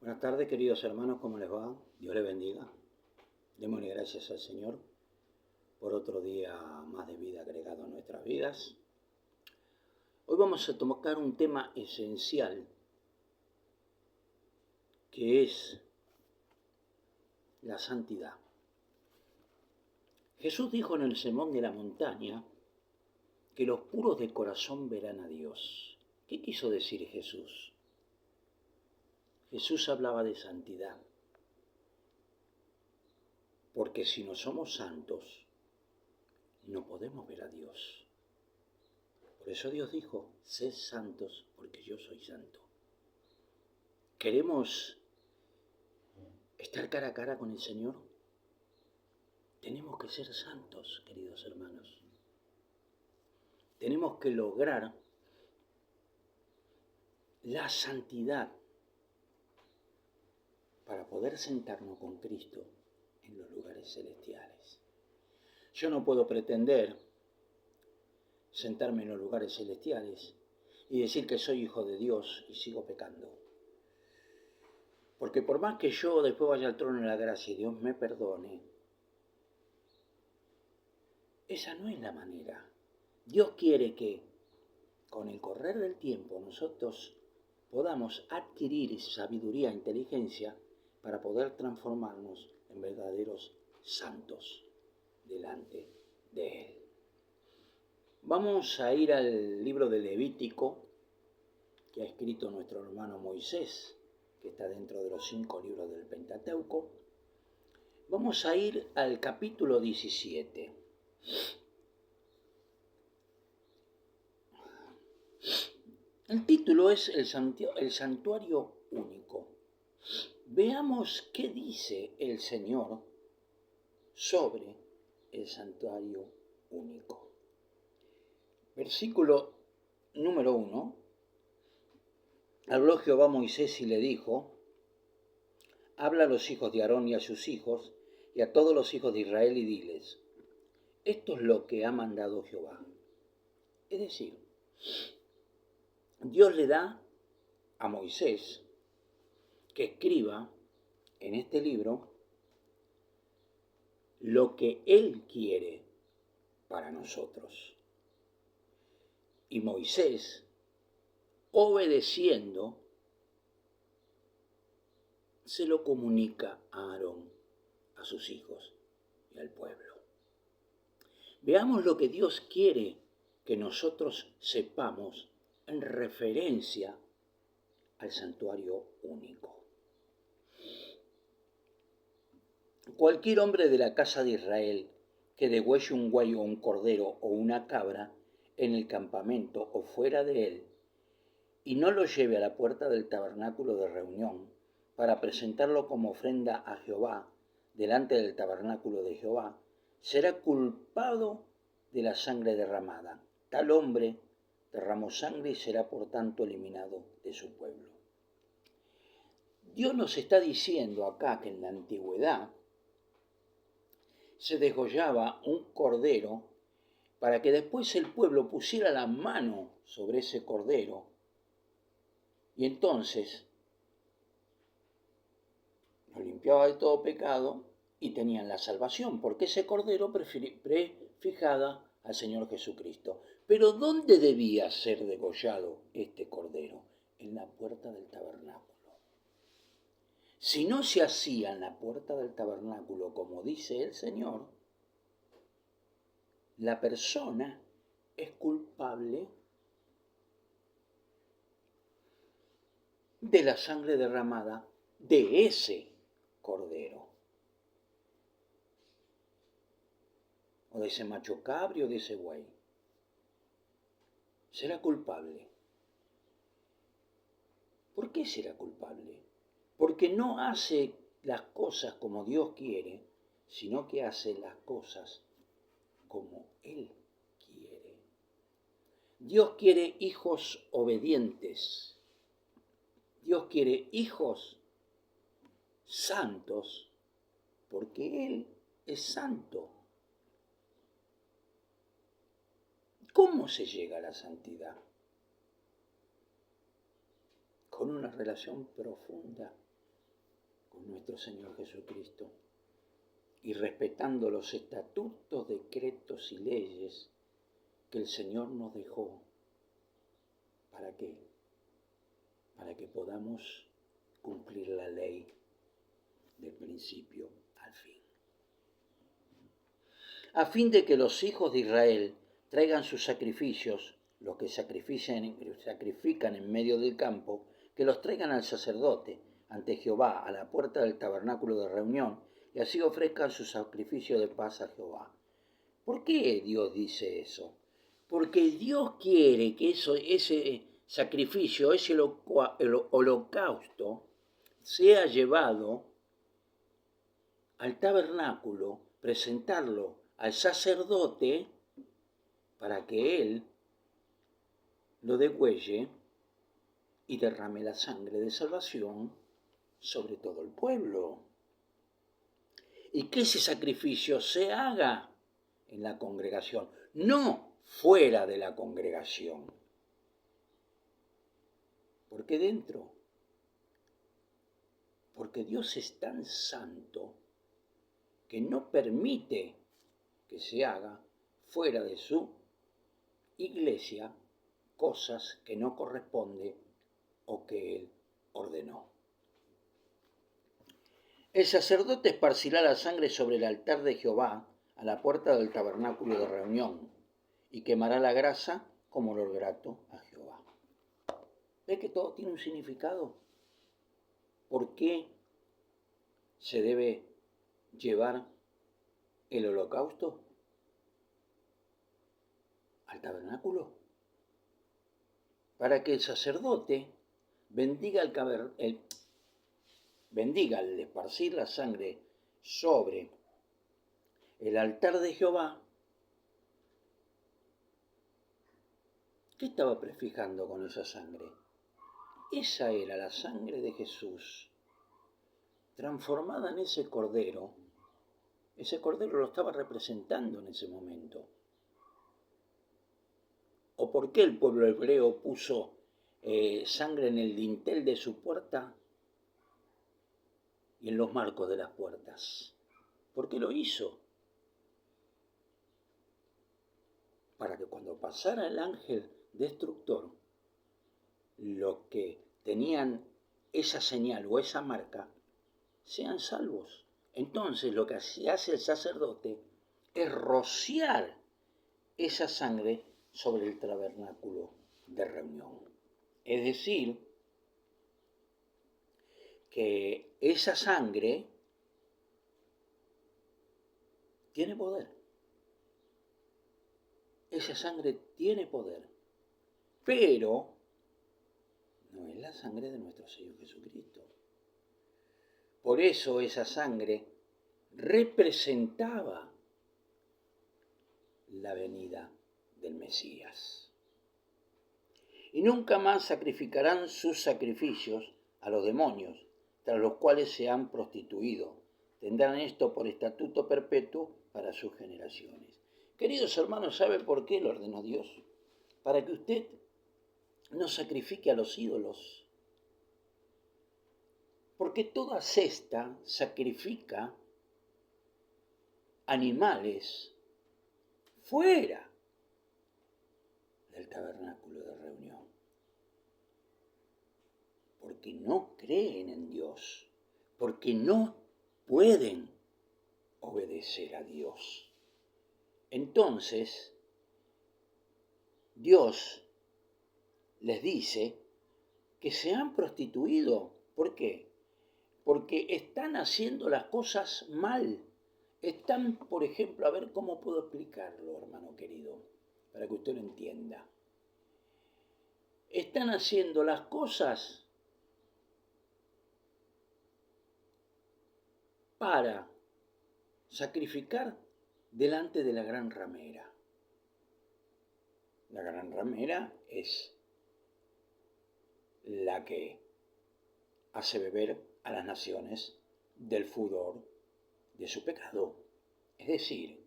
Buenas tardes, queridos hermanos, ¿cómo les va? Dios les bendiga. Démosle gracias al Señor por otro día más de vida agregado a nuestras vidas. Hoy vamos a tocar un tema esencial, que es la santidad. Jesús dijo en el Sermón de la Montaña que los puros de corazón verán a Dios. ¿Qué quiso decir Jesús? Jesús hablaba de santidad, porque si no somos santos, no podemos ver a Dios. Por eso Dios dijo, sed santos porque yo soy santo. ¿Queremos estar cara a cara con el Señor? Tenemos que ser santos, queridos hermanos. Tenemos que lograr la santidad para poder sentarnos con Cristo en los lugares celestiales. Yo no puedo pretender sentarme en los lugares celestiales y decir que soy hijo de Dios y sigo pecando. Porque por más que yo después vaya al trono de la gracia y Dios me perdone, esa no es la manera. Dios quiere que con el correr del tiempo nosotros podamos adquirir sabiduría e inteligencia para poder transformarnos en verdaderos santos delante de Él. Vamos a ir al libro de Levítico, que ha escrito nuestro hermano Moisés, que está dentro de los 5 libros del Pentateuco. Vamos a ir al capítulo 17. El título es el santuario único. Veamos qué dice el Señor sobre el santuario único. Versículo número 1. Habló Jehová a Moisés y le dijo, habla a los hijos de Aarón y a sus hijos y a todos los hijos de Israel y diles, esto es lo que ha mandado Jehová. Es decir, Dios le da a Moisés que escriba en este libro lo que Él quiere para nosotros. Y Moisés, obedeciendo, se lo comunica a Aarón, a sus hijos y al pueblo. Veamos lo que Dios quiere que nosotros sepamos en referencia al santuario único. Cualquier hombre de la casa de Israel que degüelle un buey o un cordero o una cabra en el campamento o fuera de él, y no lo lleve a la puerta del tabernáculo de reunión para presentarlo como ofrenda a Jehová delante del tabernáculo de Jehová, será culpado de la sangre derramada. Tal hombre derramó sangre y será por tanto eliminado de su pueblo. Dios nos está diciendo acá que en la antigüedad se degollaba un cordero para que después el pueblo pusiera la mano sobre ese cordero y entonces lo limpiaba de todo pecado y tenían la salvación, porque ese cordero prefijaba al Señor Jesucristo. Pero ¿dónde debía ser degollado este cordero? En la puerta del tabernáculo. Si no se hacía en la puerta del tabernáculo, como dice el Señor, la persona es culpable de la sangre derramada de ese cordero, o de ese macho cabrio, o de ese buey. Será culpable. ¿Por qué será culpable? Porque no hace las cosas como Dios quiere, sino que hace las cosas como Él quiere. Dios quiere hijos obedientes. Dios quiere hijos santos, porque Él es santo. ¿Cómo se llega a la santidad? Con una relación profunda con nuestro Señor Jesucristo y respetando los estatutos, decretos y leyes que el Señor nos dejó. ¿Para qué? Para que podamos cumplir la ley del principio al fin. A fin de que los hijos de Israel traigan sus sacrificios, los que sacrifican en medio del campo, que los traigan al sacerdote ante Jehová a la puerta del tabernáculo de reunión, y así ofrezcan su sacrificio de paz a Jehová. ¿Por qué Dios dice eso? Porque Dios quiere que ese sacrificio, ese holocausto, sea llevado al tabernáculo, presentarlo al sacerdote para que él lo degüelle y derrame la sangre de salvación sobre todo el pueblo. Y que ese sacrificio se haga en la congregación, no fuera de la congregación. ¿Por qué dentro? Porque Dios es tan santo que no permite que se haga fuera de su iglesia cosas que no corresponde o que Él ordenó. El sacerdote esparcirá la sangre sobre el altar de Jehová a la puerta del tabernáculo de reunión y quemará la grasa como olor grato a Jehová. ¿Ve que todo tiene un significado? ¿Por qué se debe llevar el holocausto al tabernáculo? Para que el sacerdote bendiga al esparcir la sangre sobre el altar de Jehová. ¿Qué estaba prefijando con esa sangre? Esa era la sangre de Jesús, transformada en ese cordero. Ese cordero lo estaba representando en ese momento. ¿O por qué el pueblo hebreo puso sangre en el dintel de su puerta y en los marcos de las puertas? ¿Por qué lo hizo? Para que cuando pasara el ángel destructor, los que tenían esa señal o esa marca sean salvos. Entonces lo que hace el sacerdote es rociar esa sangre sobre el tabernáculo de reunión. Es decir, que esa sangre tiene poder. Esa sangre tiene poder, pero no es la sangre de nuestro Señor Jesucristo. Por eso esa sangre representaba la venida del Mesías. Y nunca más sacrificarán sus sacrificios a los demonios, tras los cuales se han prostituido. Tendrán esto por estatuto perpetuo para sus generaciones. Queridos hermanos, ¿sabe por qué lo ordenó Dios? Para que usted no sacrifique a los ídolos. Porque toda cesta sacrifica animales fuera del tabernáculo de reunión. Porque no creen en Dios. Porque no pueden obedecer a Dios. Entonces, Dios les dice que se han prostituido. ¿Por qué? Porque están haciendo las cosas mal. Están, por ejemplo, a ver cómo puedo explicarlo, hermano querido, para que usted lo entienda. Están haciendo las cosas para sacrificar delante de la gran ramera. La gran ramera es la que hace beber a las naciones del furor de su pecado. Es decir,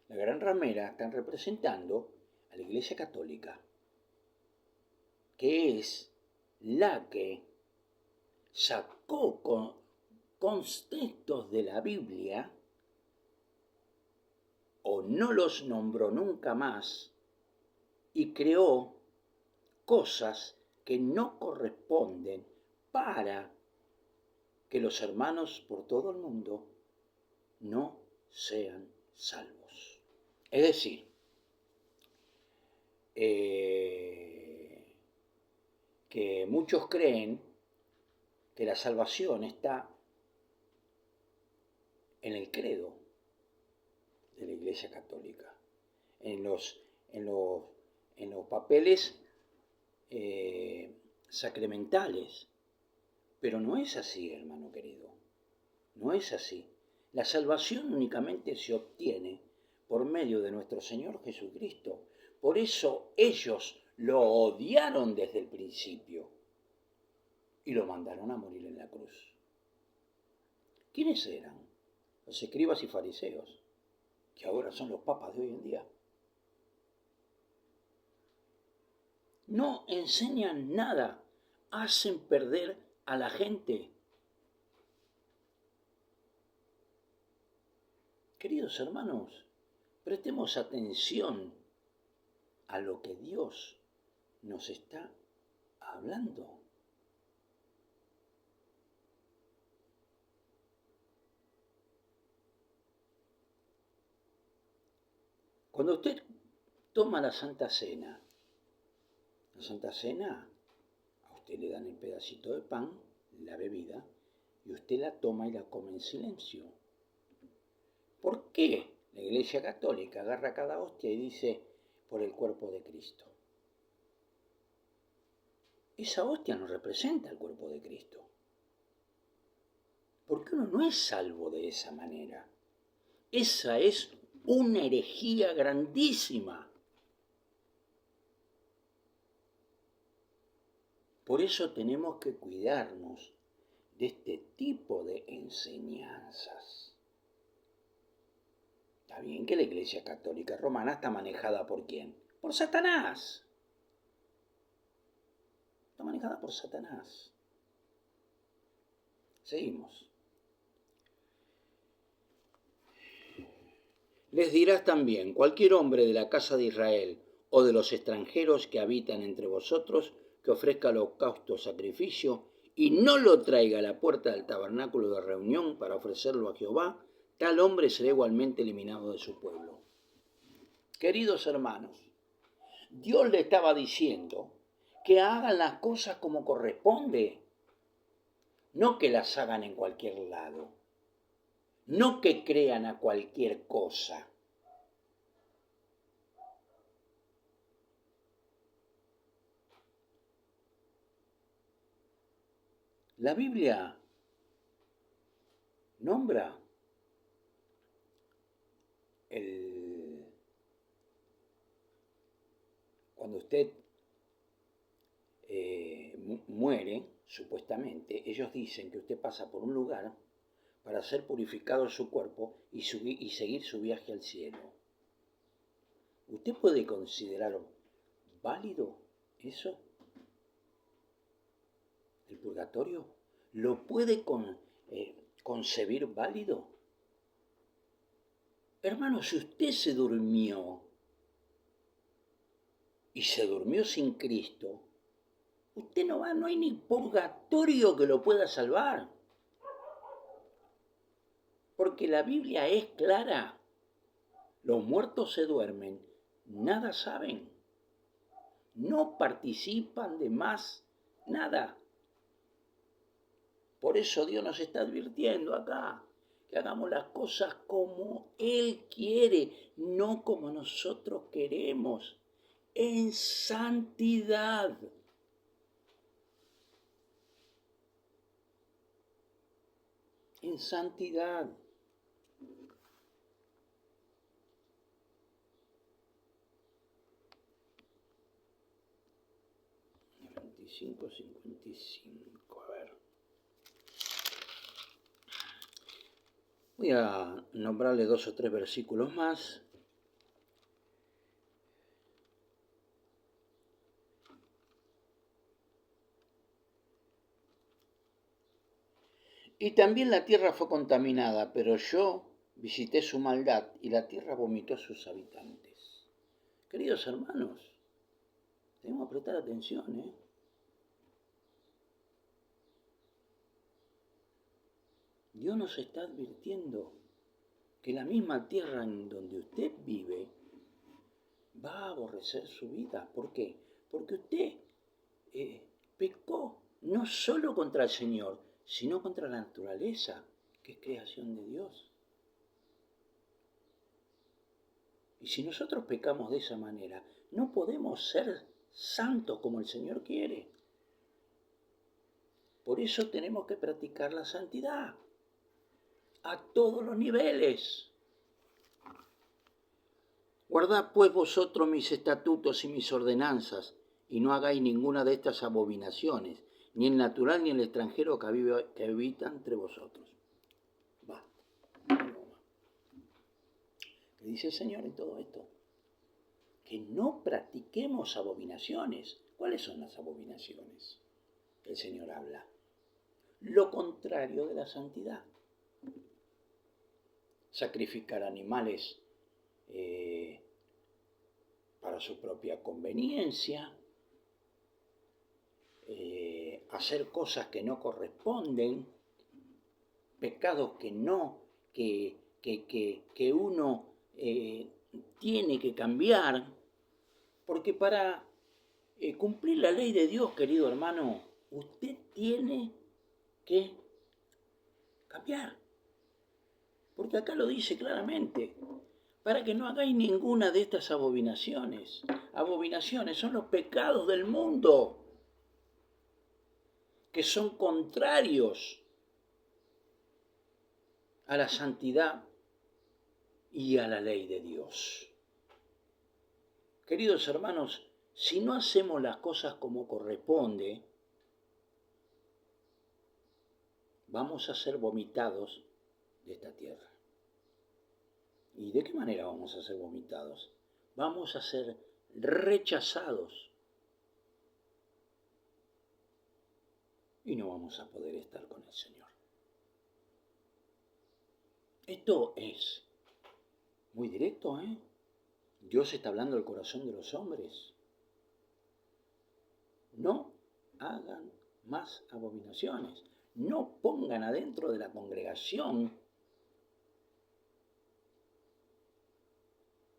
la gran ramera está representando a la Iglesia Católica, que es la que sacó contextos de la Biblia o no los nombró nunca más y creó cosas que no corresponden para que los hermanos por todo el mundo no sean salvos. Es decir, que muchos creen que la salvación está en el credo de la Iglesia Católica, en los papeles sacramentales. Pero no es así, hermano querido, no es así. La salvación únicamente se obtiene por medio de nuestro Señor Jesucristo. Por eso ellos lo odiaron desde el principio y lo mandaron a morir en la cruz. ¿Quiénes eran? Los escribas y fariseos, que ahora son los papas de hoy en día. No enseñan nada, hacen perder a la gente. Queridos hermanos, prestemos atención a lo que Dios nos está hablando. Cuando usted toma la Santa Cena, a usted le dan el pedacito de pan, la bebida, y usted la toma y la come en silencio. ¿Por qué la Iglesia Católica agarra cada hostia y dice por el cuerpo de Cristo? Esa hostia no representa el cuerpo de Cristo. Porque uno no es salvo de esa manera. Esa es una herejía grandísima. Por eso tenemos que cuidarnos de este tipo de enseñanzas. Está bien que la Iglesia Católica Romana está manejada ¿por quién? Por Satanás. Está manejada por Satanás. Seguimos. Les dirás también, cualquier hombre de la casa de Israel o de los extranjeros que habitan entre vosotros, que ofrezca holocausto, sacrificio, y no lo traiga a la puerta del tabernáculo de reunión para ofrecerlo a Jehová, tal hombre será igualmente eliminado de su pueblo. Queridos hermanos, Dios le estaba diciendo que hagan las cosas como corresponde, no que las hagan en cualquier lado, no que crean a cualquier cosa. La Biblia nombra cuando usted muere, supuestamente, ellos dicen que usted pasa por un lugar para ser purificado su cuerpo y seguir su viaje al cielo. ¿Usted puede considerar válido eso? ¿El purgatorio? ¿Lo puede concebir válido? Hermano, si usted se durmió y se durmió sin Cristo, usted no hay ni purgatorio que lo pueda salvar. Porque la Biblia es clara. Los muertos se duermen, nada saben. No participan de más nada. Por eso Dios nos está advirtiendo acá, que hagamos las cosas como Él quiere, no como nosotros queremos, en santidad. En santidad. 55, a ver. Voy a nombrarle 2 o 3 versículos más. Y también la tierra fue contaminada, pero yo visité su maldad y la tierra vomitó a sus habitantes. Queridos hermanos, tenemos que prestar atención, ¿eh? Dios nos está advirtiendo que la misma tierra en donde usted vive va a aborrecer su vida. ¿Por qué? Porque usted pecó no solo contra el Señor, sino contra la naturaleza, que es creación de Dios. Y si nosotros pecamos de esa manera, no podemos ser santos como el Señor quiere. Por eso tenemos que practicar la santidad a todos los niveles. Guardad pues vosotros mis estatutos y mis ordenanzas, y no hagáis ninguna de estas abominaciones, ni el natural ni el extranjero que habita entre vosotros. Basta. ¿Qué dice el Señor en todo esto? Que no practiquemos abominaciones. ¿Cuáles son las abominaciones que el Señor habla? Lo contrario de la santidad. Sacrificar animales para su propia conveniencia, hacer cosas que no corresponden, pecados que uno tiene que cambiar, porque para cumplir la ley de Dios, querido hermano, usted tiene que cambiar. Porque acá lo dice claramente, para que no hagáis ninguna de estas abominaciones. Abominaciones son los pecados del mundo, que son contrarios a la santidad y a la ley de Dios. Queridos hermanos, si no hacemos las cosas como corresponde, vamos a ser vomitados de esta tierra. ¿Y de qué manera vamos a ser vomitados? Vamos a ser rechazados y no vamos a poder estar con el Señor. Esto es muy directo, ¿eh? Dios está hablando al corazón de los hombres. No hagan más abominaciones. No pongan adentro de la congregación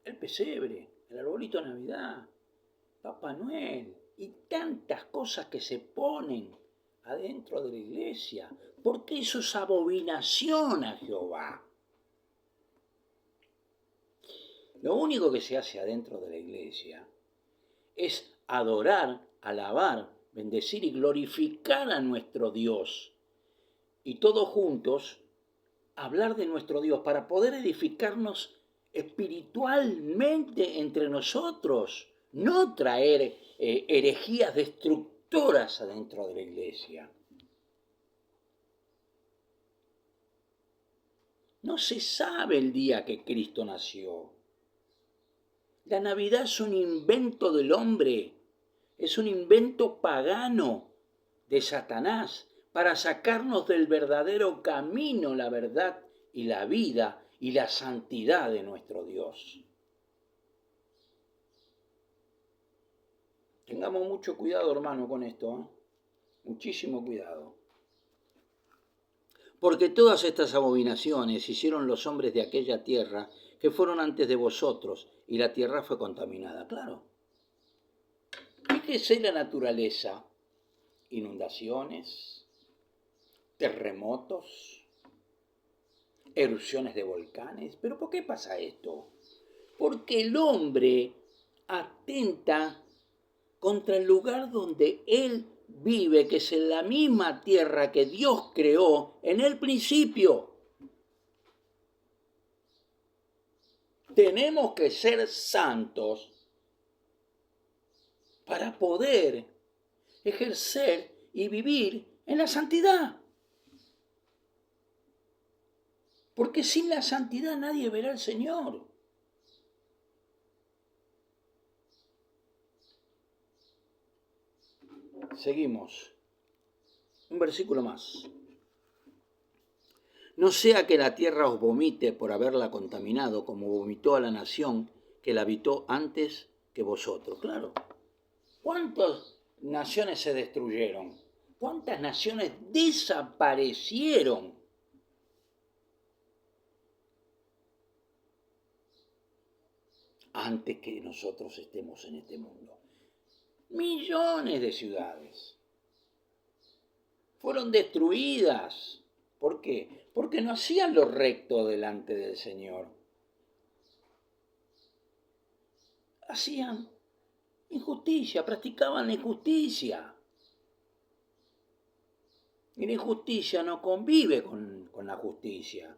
el pesebre, el arbolito de Navidad, Papá Noel y tantas cosas que se ponen adentro de la iglesia, porque eso es abominación a Jehová. Lo único que se hace adentro de la iglesia es adorar, alabar, bendecir y glorificar a nuestro Dios. Y todos juntos hablar de nuestro Dios para poder edificarnos espiritualmente entre nosotros, no traer herejías destructoras adentro de la iglesia. No se sabe el día que Cristo nació. La Navidad es un invento del hombre, es un invento pagano de Satanás para sacarnos del verdadero camino, la verdad y la vida y la santidad de nuestro Dios. Tengamos mucho cuidado, hermano, con esto, ¿eh? Muchísimo cuidado. Porque todas estas abominaciones hicieron los hombres de aquella tierra que fueron antes de vosotros, y la tierra fue contaminada. Claro. Fíjese la naturaleza. Inundaciones, terremotos, erupciones de volcanes. ¿Pero por qué pasa esto? Porque el hombre atenta contra el lugar donde él vive, que es en la misma tierra que Dios creó en el principio. Tenemos que ser santos para poder ejercer y vivir en la santidad. Porque sin la santidad nadie verá al Señor. Seguimos. Un versículo más. No sea que la tierra os vomite por haberla contaminado, como vomitó a la nación que la habitó antes que vosotros. Claro. ¿Cuántas naciones se destruyeron? ¿Cuántas naciones desaparecieron? Antes que nosotros estemos en este mundo. Millones de ciudades fueron destruidas. ¿Por qué? Porque no hacían lo recto delante del Señor. Hacían injusticia, practicaban la injusticia. Y la injusticia no convive con la justicia.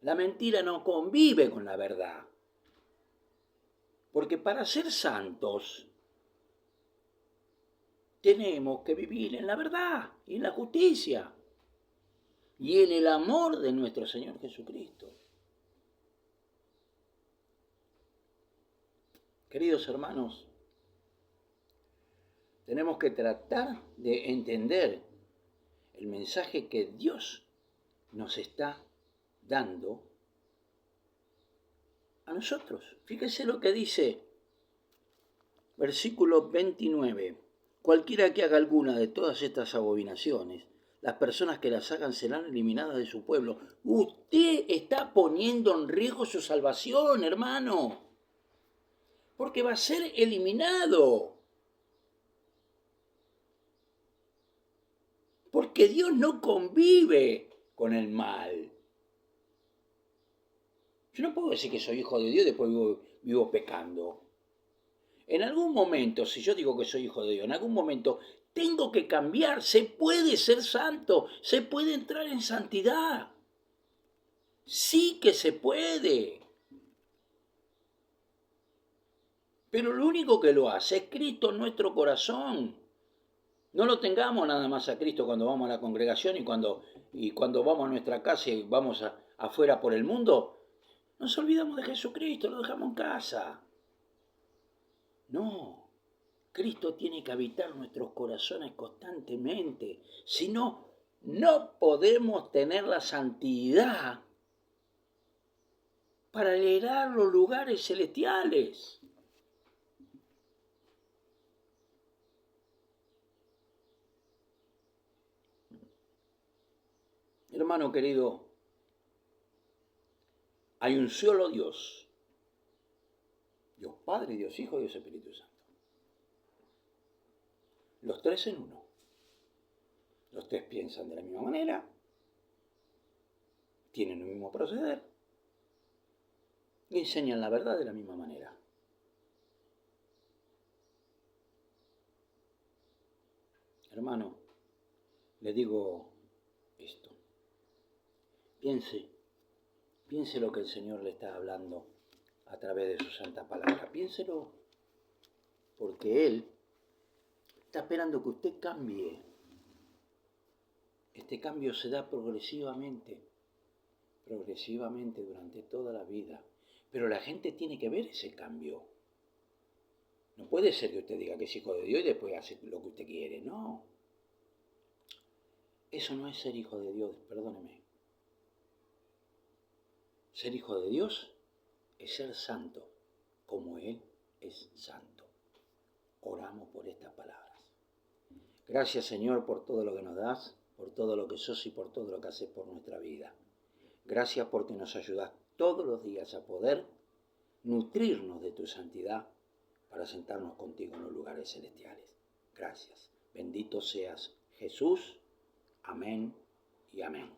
La mentira no convive con la verdad. Porque para ser santos tenemos que vivir en la verdad y en la justicia y en el amor de nuestro Señor Jesucristo. Queridos hermanos, tenemos que tratar de entender el mensaje que Dios nos está dando a nosotros. Fíjese lo que dice versículo 29. Cualquiera que haga alguna de todas estas abominaciones, las personas que las hagan serán eliminadas de su pueblo. Usted está poniendo en riesgo su salvación, hermano, porque va a ser eliminado. Porque Dios no convive con el mal. Yo no puedo decir que soy hijo de Dios y después vivo pecando. En algún momento, si yo digo que soy hijo de Dios, en algún momento tengo que cambiar. Se puede ser santo, se puede entrar en santidad. Sí que se puede. Pero lo único que lo hace es Cristo en nuestro corazón. No lo tengamos nada más a Cristo cuando vamos a la congregación y cuando vamos a nuestra casa y vamos afuera por el mundo. Nos olvidamos de Jesucristo, lo dejamos en casa. No, Cristo tiene que habitar nuestros corazones constantemente. Si no, no podemos tener la santidad para heredar los lugares celestiales. Hermano querido, hay un solo Dios. Dios Padre, Dios Hijo, Dios Espíritu Santo. Los tres en uno. Los tres piensan de la misma manera, tienen el mismo proceder y enseñan la verdad de la misma manera. Hermano, le digo esto. Piense lo que el Señor le está hablando a través de su santa palabra. Piénselo, porque Él está esperando que usted cambie. Este cambio se da progresivamente durante toda la vida. Pero la gente tiene que ver ese cambio. No puede ser que usted diga que es hijo de Dios y después hace lo que usted quiere, no. Eso no es ser hijo de Dios, perdóneme. Ser hijo de Dios es ser santo, como Él es santo. Oramos por estas palabras. Gracias, Señor, por todo lo que nos das, por todo lo que sos y por todo lo que haces por nuestra vida. Gracias porque nos ayudas todos los días a poder nutrirnos de tu santidad para sentarnos contigo en los lugares celestiales. Gracias. Bendito seas, Jesús. Amén y amén.